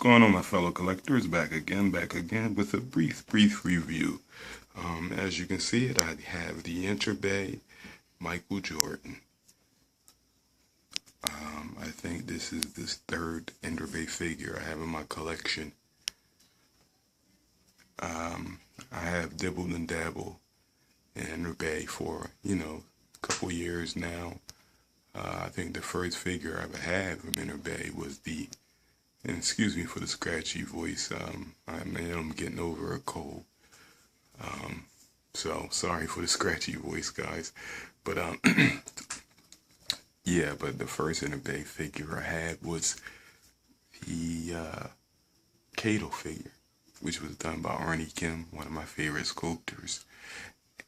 going on, my fellow collectors? Back again with a brief review. As you can see it, I have the Interbay Michael Jordan. I think this is this third Interbay figure I have in my collection. I have dibbled and dabbled in Interbay for, a couple years now. I think the first figure I ever had from Interbay was the, and excuse me for the scratchy voice, I'm getting over a cold. So sorry for the scratchy voice, guys. But yeah, but the first Interbay figure I had was the Kato figure, which was done by Arnie Kim, one of my favorite sculptors,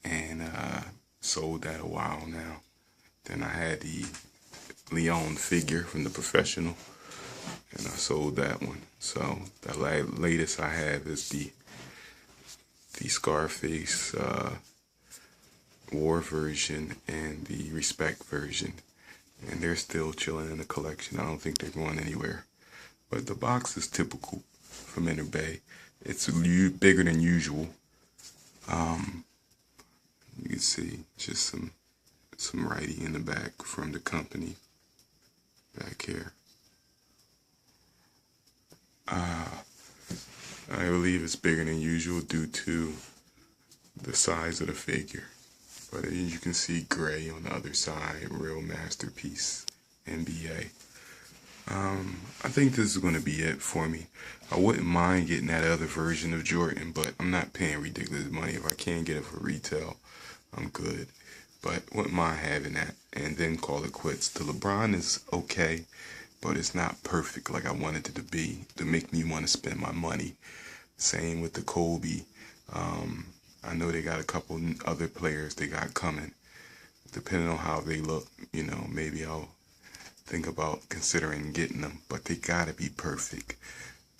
and sold that a while now. Then I had the Leon figure from The Professional, and I sold that one. So the latest I have is the Scarface War version and the Respect version, and they're still chilling in the collection. I don't think they're going anywhere. But the box is typical from Interbay. It's bigger than usual. You can see just some writing in the back from the company back here. I believe it's bigger than usual due to the size of the figure. But as you can see, gray on the other side, real masterpiece, NBA. I think this is going to be it for me. I wouldn't mind getting that other version of Jordan, but I'm not paying ridiculous money. If I can't get it for retail, I'm good. But wouldn't mind having that and then call it quits. The LeBron is okay, but it's not perfect like I wanted it to be to make me want to spend my money. Same with the Kobe. I know they got a couple other players they got coming. Depending on how they look, maybe I'll think about considering getting them, but they gotta be perfect,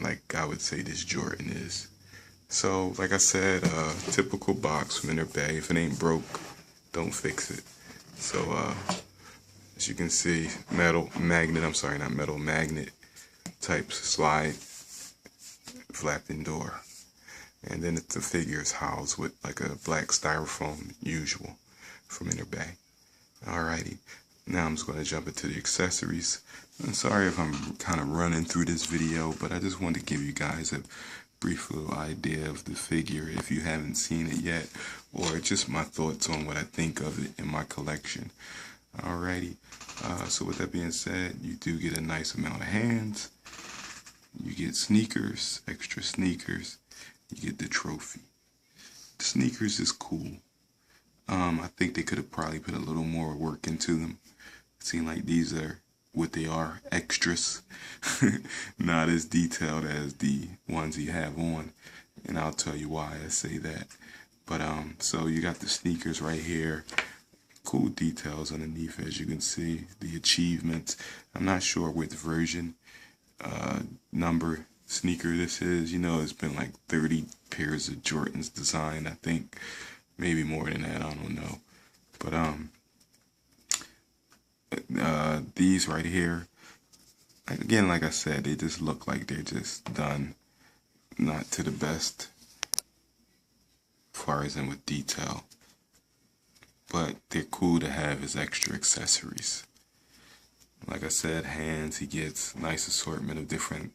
like I would say this Jordan is. So, like I said, typical box from Interbay. If it ain't broke, don't fix it. So, as you can see, magnet type slide, flapping door. And then the figure is housed with like a black styrofoam, usual, from Interbay. Alrighty, now I'm just going to jump into the accessories. I'm sorry if I'm kind of running through this video, but I just wanted to give you guys a brief little idea of the figure if you haven't seen it yet, or just my thoughts on what I think of it in my collection. Alrighty, so with that being said, you do get a nice amount of hands. You get sneakers, extra sneakers. You get the trophy. The sneakers is cool. I think they could have probably put a little more work into them. It seems like these are what they are, extras. Not as detailed as the ones you have on. And I'll tell you why I say that. But so you got the sneakers right here. Cool details underneath, as you can see. The achievements. I'm not sure which version, number sneaker this is. It's been like 30 pairs of Jordans designed, I think. Maybe more than that, I don't know. But these right here, again, like I said, they just look like they're just done not to the best as far as in with detail. But they're cool to have as extra accessories. Like I said, hands, he gets nice assortment of different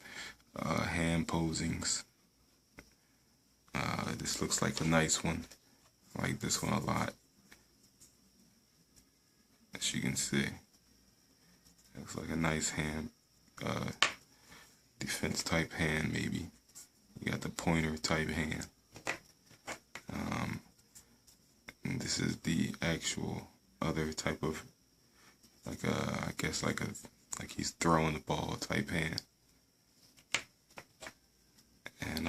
hand posings. This looks like a nice one. I like this one a lot. As you can see, looks like a nice hand, defense type hand maybe. You got the pointer type hand. And this is the actual other type of, like I guess like he's throwing the ball type hand. And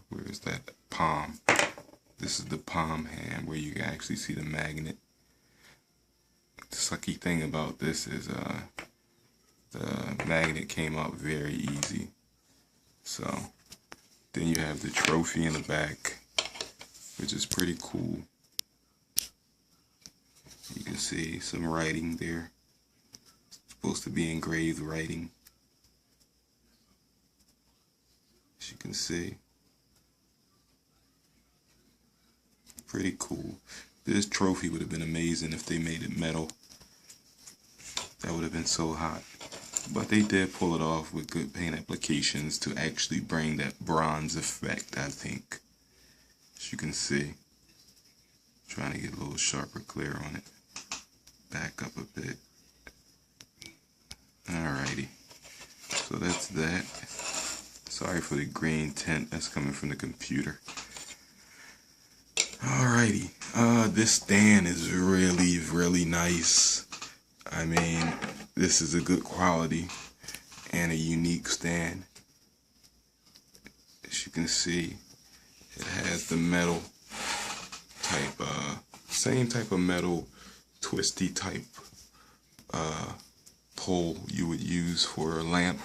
where is that? Palm. This is the palm hand where you can actually see the magnet. The sucky thing about this is the magnet came out very easy. So then you have the trophy in the back, which is pretty cool. You can see some writing there. It's supposed to be engraved writing. you can see. Pretty cool. This trophy would have been amazing if they made it metal. That would have been so hot. But they did pull it off with good paint applications to actually bring that bronze effect, I think. As you can see. Trying to get a little sharper, clear on it. Back up a bit. Alrighty. So that's that. Sorry for the green tint. That's coming from the computer. Alrighty. This stand is really, really nice. I mean, this is a good quality and a unique stand. As you can see, it has the metal type, same type of metal, twisty type pole you would use for a lamp.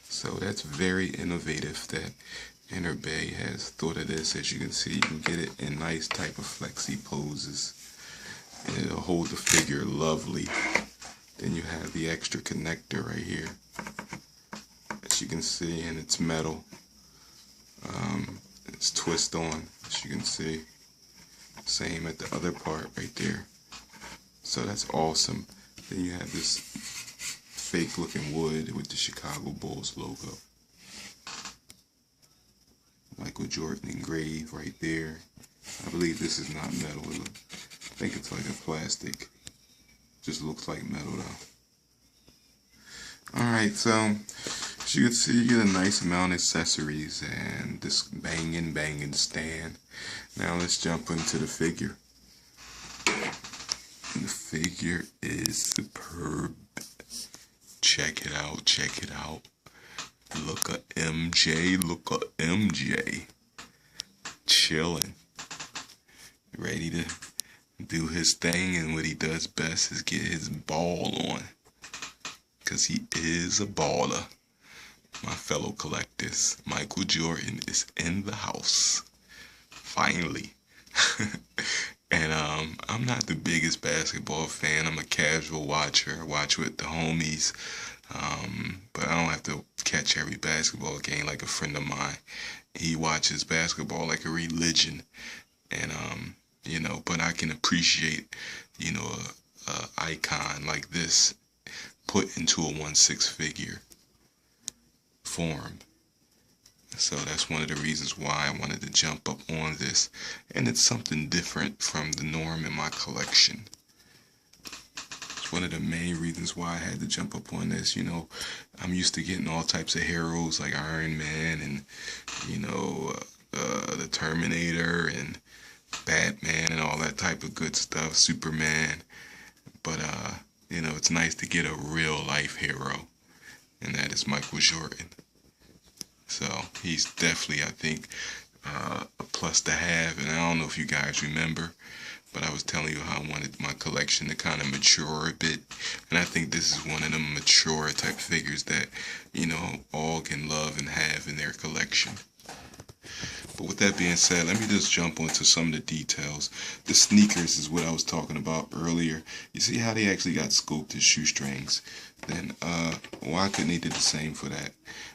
So that's very innovative that Interbay has thought of this. As you can see, you can get it in nice type of flexi poses. And it'll hold the figure lovely. Then you have the extra connector right here, as you can see, and it's metal. It's twist on, as you can see. Same at the other part right there. So that's awesome. Then you have this fake looking wood with the Chicago Bulls logo. Michael Jordan engraved right there. I believe this is not metal. I think it's like a plastic. Just looks like metal though. Alright, so as you can see, you get a nice amount of accessories and this banging stand. Now let's jump into the figure. And the figure is superb. Check it out, check it out. Look at MJ, look at MJ. Chilling. Ready to do his thing, and what he does best is get his ball on. Because he is a baller. My fellow collectors, Michael Jordan is in the house. Finally. And I'm not the biggest basketball fan. I'm a casual watcher. I watch with the homies. But I don't have to catch every basketball game like a friend of mine. He watches basketball like a religion. And you know, but I can appreciate, you know, a icon like this put into a 1/6 figure form. So that's one of the reasons why I wanted to jump up on this. And it's something different from the norm in my collection. It's one of the main reasons why I had to jump up on this. You know, I'm used to getting all types of heroes like Iron Man and, you know, the Terminator and Batman and all that type of good stuff, Superman. But, you know, it's nice to get a real life hero. And that is Michael Jordan. So he's definitely, I think, a plus to have. And I don't know if you guys remember, but I was telling you how I wanted my collection to kind of mature a bit. And I think this is one of them mature type figures that, you know, all can love and have in their collection. But with that being said, let me just jump onto some of the details. The sneakers is what I was talking about earlier. You see how they actually got sculpted shoestrings? Then why couldn't they do the same for that?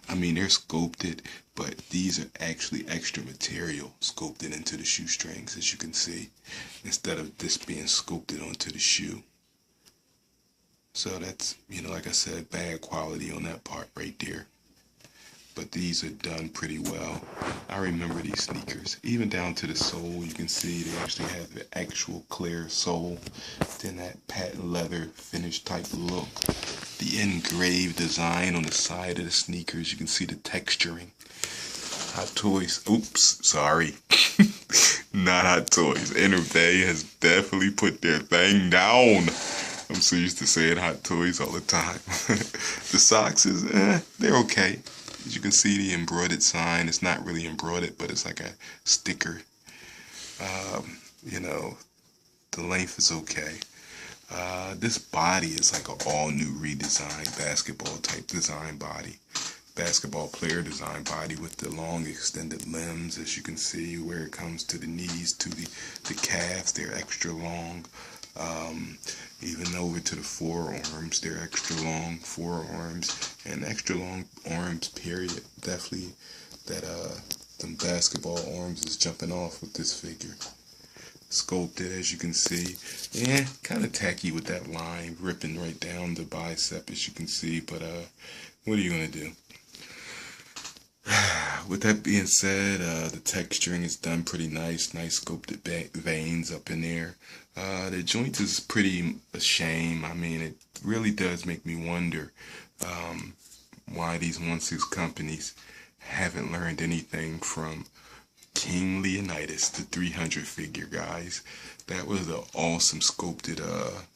I mean, they're sculpted, but these are actually extra material sculpted into the shoestrings, as you can see, instead of this being sculpted onto the shoe. So that's, you know, like I said, bad quality on that part right there. But these are done pretty well. I remember these sneakers. Even down to the sole, you can see they actually have the actual clear sole. Then that patent leather finish type look. The engraved design on the side of the sneakers. You can see the texturing. Hot Toys. Oops, sorry. Not Hot Toys. Interbay has definitely put their thing down. I'm so used to saying Hot Toys all the time. The socks is, they're okay. As you can see, the embroidered sign, it's not really embroidered, but it's like a sticker. You know, the length is okay. This body is like an all-new redesigned basketball type design body. Basketball player design body with the long extended limbs, as you can see, where it comes to the knees, to the calves, they're extra long. Even over to the forearms, they're extra long forearms and extra long arms, period. Definitely that them basketball arms is jumping off with this figure. Sculpted, as you can see. Yeah, kind of tacky with that line ripping right down the bicep, as you can see, but what are you gonna do? With that being said, the texturing is done pretty nice sculpted veins up in there. The joint is pretty a shame. I mean, it really does make me wonder why these 1/6 companies haven't learned anything from King Leonidas, the 300 figure, guys. That was an awesome sculpted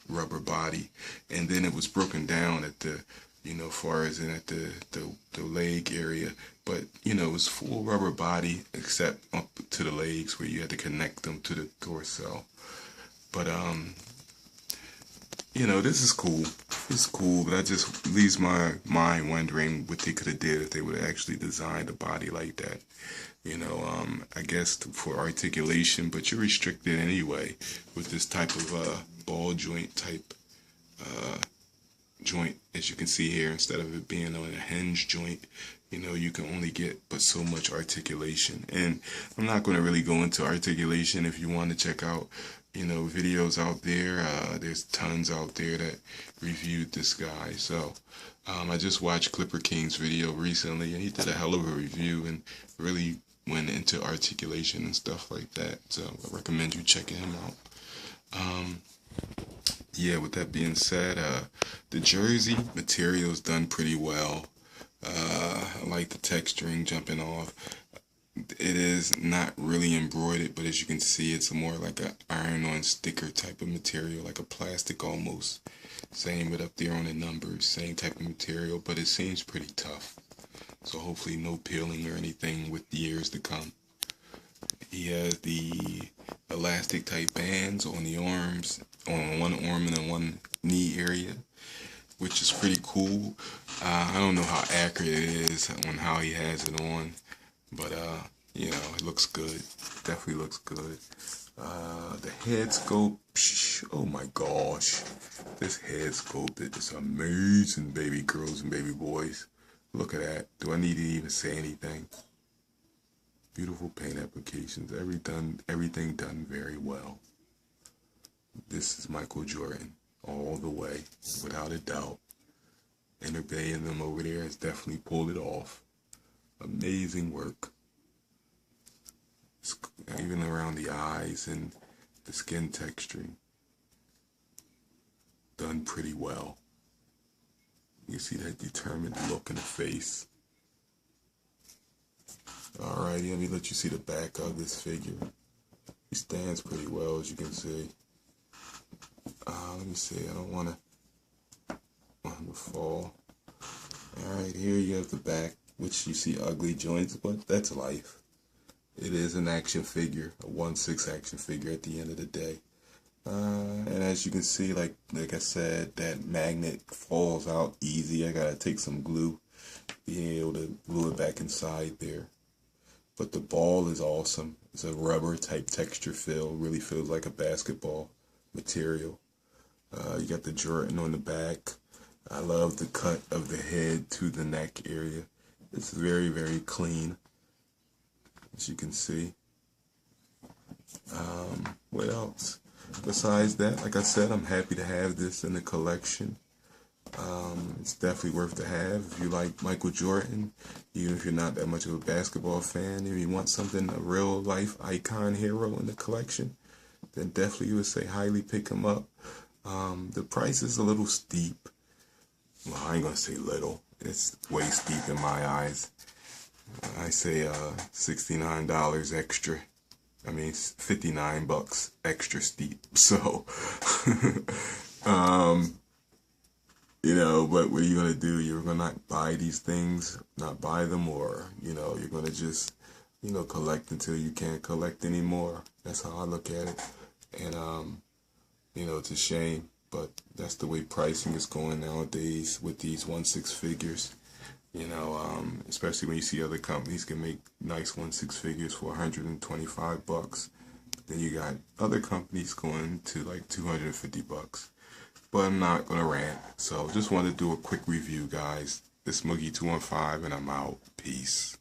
rubber body, and then it was broken down at the, far as in at the leg area, but it was full rubber body except up to the legs where you had to connect them to the torso. But this is cool. It's cool, but that just leaves my mind wondering what they could have did if they would have actually designed a body like that. I guess for articulation, but you're restricted anyway with this type of ball joint type joint, as you can see here. Instead of it being on a hinge joint, you can only get but so much articulation. And I'm not going to really go into articulation. If you want to check out videos out there, there's tons out there that reviewed this guy. So I just watched Clipper King's video recently, and he did a hell of a review and really went into articulation and stuff like that. So I recommend you checking him out. Yeah, with that being said, the jersey material is done pretty well. I like the texturing jumping off. It is not really embroidered, but as you can see, it's more like an iron-on sticker type of material, like a plastic almost. Same with up there on the numbers, same type of material, but it seems pretty tough. So hopefully no peeling or anything with the years to come. He has the elastic type bands on the arms, on one arm and then one knee area, which is pretty cool. I don't know how accurate it is on how he has it on, but it looks good. Definitely looks good. The head sculpt, oh my gosh, this head sculpt is amazing, baby girls and baby boys. Look at that. Do I need to even say anything? Beautiful paint applications. Everything done very well. This is Michael Jordan all the way, without a doubt. Interbay and them over there has definitely pulled it off. Amazing work. Even around the eyes and the skin texturing. Done pretty well. You see that determined look in the face. Alrighty, let me let you see the back of this figure. He stands pretty well, as you can see. Let me see, I don't want him to fall. Alright, here you have the back, which you see ugly joints, but that's life. It is an action figure, a 1/6 action figure at the end of the day. And as you can see, like I said, that magnet falls out easy. I gotta take some glue, being able to glue it back inside there. But the ball is awesome. It's a rubber type texture feel. Really feels like a basketball material. You got the Jordan on the back. I love the cut of the head to the neck area. It's very, very clean, as you can see. What else? Besides that, like I said, I'm happy to have this in the collection. It's definitely worth to have if you like Michael Jordan, even if you're not that much of a basketball fan. If you want something, a real life icon hero in the collection, then definitely you would say highly pick him up. The price is a little steep. Well, I ain't gonna say little. It's way steep in my eyes. I say $69 extra. I mean, 59 bucks extra steep. So, but what are you going to do? You're going to not buy these things, not buy them, or, you're going to just, collect until you can't collect anymore. That's how I look at it. And, it's a shame, but that's the way pricing is going nowadays with these 1/6 figures. Especially when you see other companies can make nice 1/6 figures for 125 bucks. Then you got other companies going to like 250 bucks. But I'm not going to rant. So just wanted to do a quick review, guys. This is Moogie215 and I'm out. Peace.